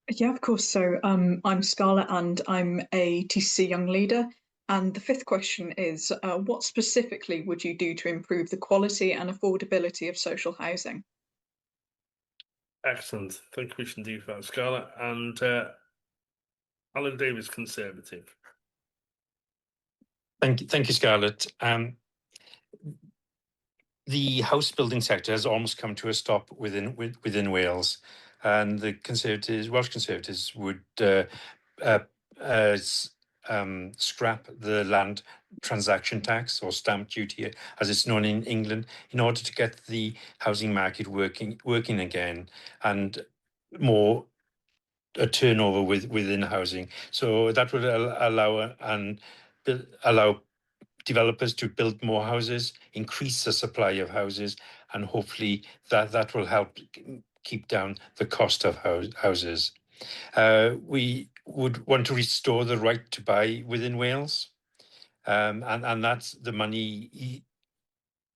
Yeah, of course. So I'm Scarlett and I'm a TCC Young Leader. And the fifth question is, what specifically would you do to improve the quality and affordability of social housing? Excellent. Thank you indeed for that, Scarlett. And Alan Davies, Conservative. Thank you, Scarlett. The house building sector has almost come to a stop within Wales, and the Welsh Conservatives would scrap the land transaction tax or stamp duty, as it's known in England, in order to get the housing market working again and more a turnover within housing. So that would allow developers to build more houses, increase the supply of houses, and hopefully that will help keep down the cost of houses. We would want to restore the right to buy within Wales, and that's the money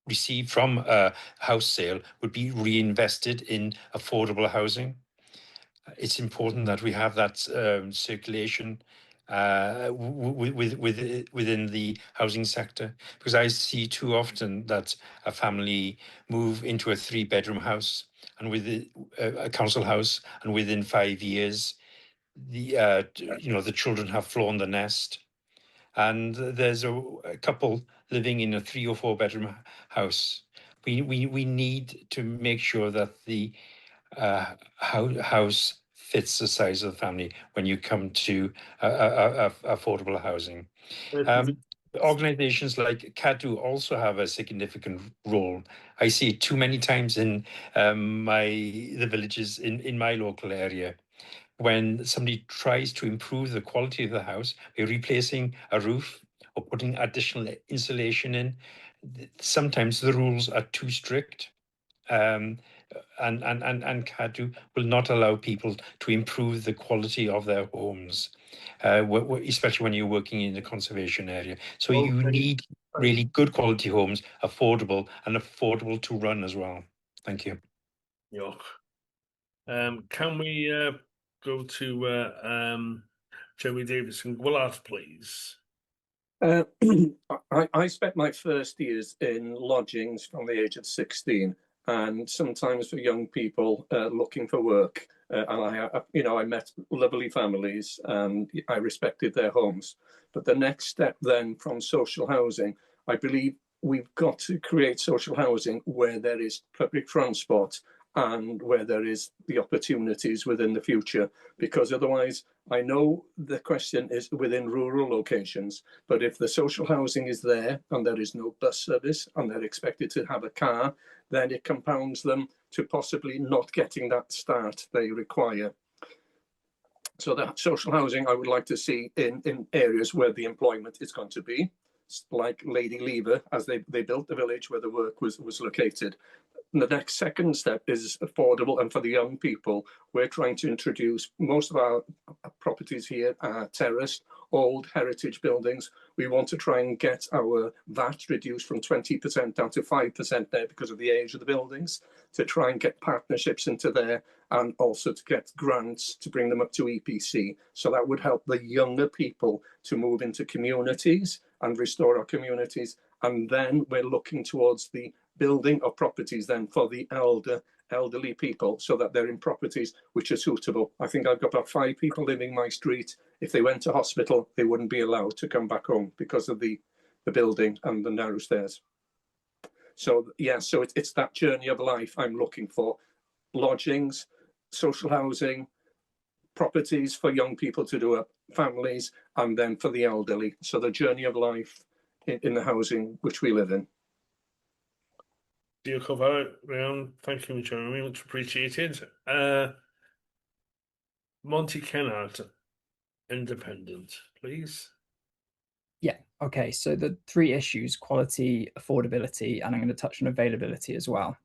received from a house sale would be reinvested in affordable housing. It's important that we have that circulation within the housing sector, because I see too often that a family move into a 3-bedroom house and with a council house, and within 5 years, the children have flown the nest, and there's a couple living in a 3 or 4-bedroom house. We need to make sure that the house fits the size of the family when you come to affordable housing. Organizations like CADU also have a significant role. I see it too many times in the villages in my local area. When somebody tries to improve the quality of the house by replacing a roof or putting additional insulation in, sometimes the rules are too strict. And CADU will not allow people to improve the quality of their homes, especially when you're working in the conservation area. So you need really good quality homes, affordable to run as well. Thank you. York. Can we go to Joey Davies and Gwynedd, please? I spent my first years in lodgings from the age of 16, and sometimes for young people looking for work. And I met lovely families, and I respected their homes. But the next step then from social housing, I believe we've got to create social housing where there is public transport and where there is the opportunities within the future, because otherwise, I know the question is within rural locations, but if the social housing is there and there is no bus service and they're expected to have a car, then it compounds them to possibly not getting that start they require. So that social housing I would like to see in areas where the employment is going to be, like Lady Lever, as they built the village where the work was located. And the next second step is affordable, and for the young people, we're trying to introduce, most of our properties here are terraced, old heritage buildings. We want to try and get our VAT reduced from 20% down to 5% there because of the age of the buildings, to try and get partnerships into there, and also to get grants to bring them up to EPC. So that would help the younger people to move into communities and restore our communities. And then we're looking towards the building of properties then for the elderly people, so that they're in properties which are suitable. I think I've got about 5 people living in my street. If they went to hospital, they wouldn't be allowed to come back home because of the building and the narrow stairs. So yeah, so it's that journey of life I'm looking for: lodgings, social housing, properties for young people to do up, families, and then for the elderly. So the journey of life in the housing which we live in. Diolch yn fawr iawn. Thank you, Jeremy. Much appreciated. Monty Kennard, Independent, please. Yeah, okay. So the 3 issues: quality, affordability, and I'm going to touch on availability as well.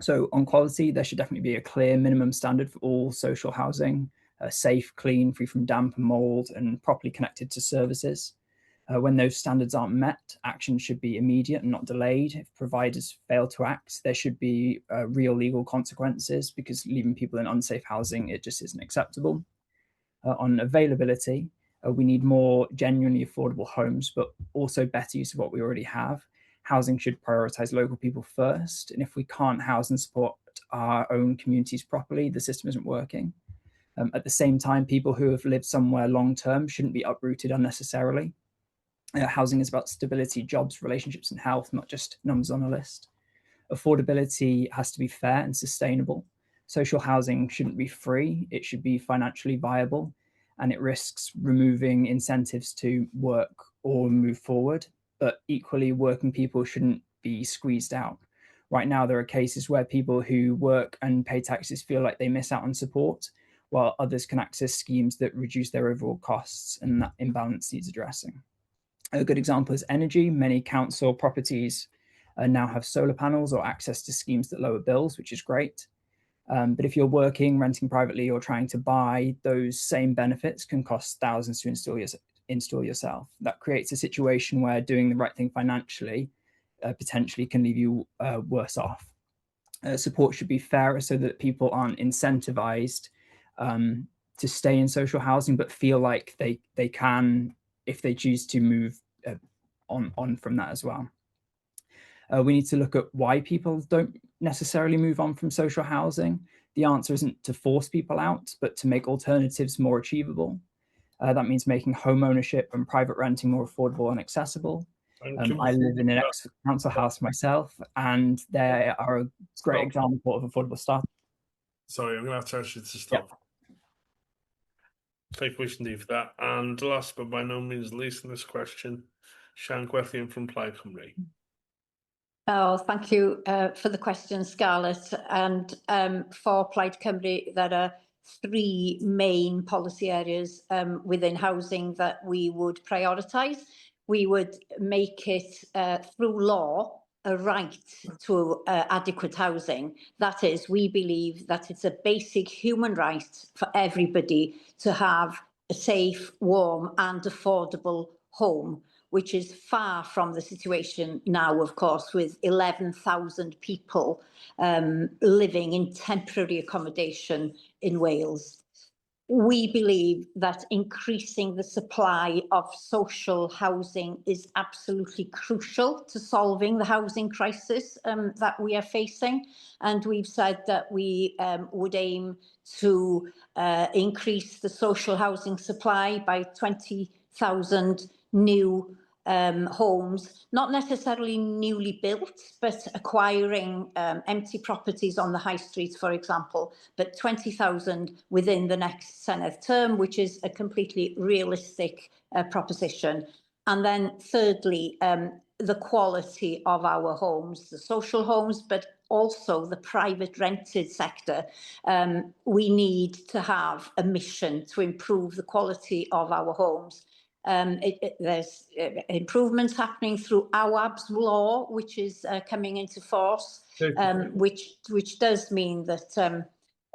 So on quality, there should definitely be a clear minimum standard for all social housing, safe, clean, free from damp and mold, and properly connected to services. When those standards aren't met, action should be immediate and not delayed. If providers fail to act, there should be real legal consequences, because leaving people in unsafe housing, it just isn't acceptable. On availability, we need more genuinely affordable homes, but also better use of what we already have. Housing should prioritise local people first, and if we can't house and support our own communities properly, the system isn't working. At the same time, people who have lived somewhere long term shouldn't be uprooted unnecessarily. Housing is about stability, jobs, relationships, and health, not just numbers on a list. Affordability has to be fair and sustainable. Social housing shouldn't be free, it should be financially viable, and it risks removing incentives to work or move forward. But equally, working people shouldn't be squeezed out. Right now, there are cases where people who work and pay taxes feel like they miss out on support, while others can access schemes that reduce their overall costs, and that imbalance needs addressing. A good example is energy. Many council properties now have solar panels or access to schemes that lower bills, which is great. But if you're working, renting privately, or trying to buy, those same benefits can cost thousands to install yourself. That creates a situation where doing the right thing financially potentially can leave you worse off. Support should be fairer so that people aren't incentivized to stay in social housing, but feel like they can, if they choose to move on from that as well. We need to look at why people don't necessarily move on from social housing. The answer isn't to force people out, but to make alternatives more achievable. That means making home ownership and private renting more affordable and accessible. I live in an ex-council house myself, and they are a great example of affordable stuff. Sorry, I'm going to have to ask you to stop. Yep. Thank you, Indeed, for that. And last but by no means least in this question, Sian Gwenllian from Plaid Cymru. Oh, thank you for the question, Scarlett. And for Plaid Cymru, there are three main policy areas within housing that we would prioritise. We would make it through law a right to adequate housing. That is, we believe that it's a basic human right for everybody to have a safe, warm and affordable home, which is far from the situation now, of course, with 11,000 people living in temporary accommodation in Wales. We believe that increasing the supply of social housing is absolutely crucial to solving the housing crisis that we are facing. And we've said that we would aim to increase the social housing supply by 20,000 new homes, not necessarily newly built, but acquiring empty properties on the high street, for example, but 20,000 within the next Senedd term, which is a completely realistic proposition. And then thirdly, the quality of our homes, the social homes, but also the private rented sector. We need to have a mission to improve the quality of our homes. There's improvements happening through AWAB's law, which is coming into force, which does mean that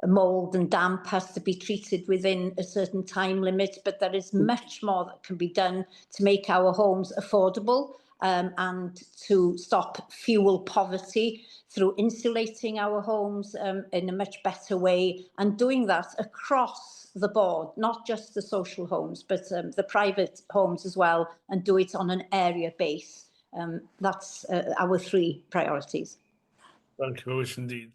mould and damp has to be treated within a certain time limit, but there is much more that can be done to make our homes affordable and to stop fuel poverty through insulating our homes in a much better way, and doing that across the board, not just the social homes, but the private homes as well, and do it on an area base. That's our three priorities. Thank you very much indeed.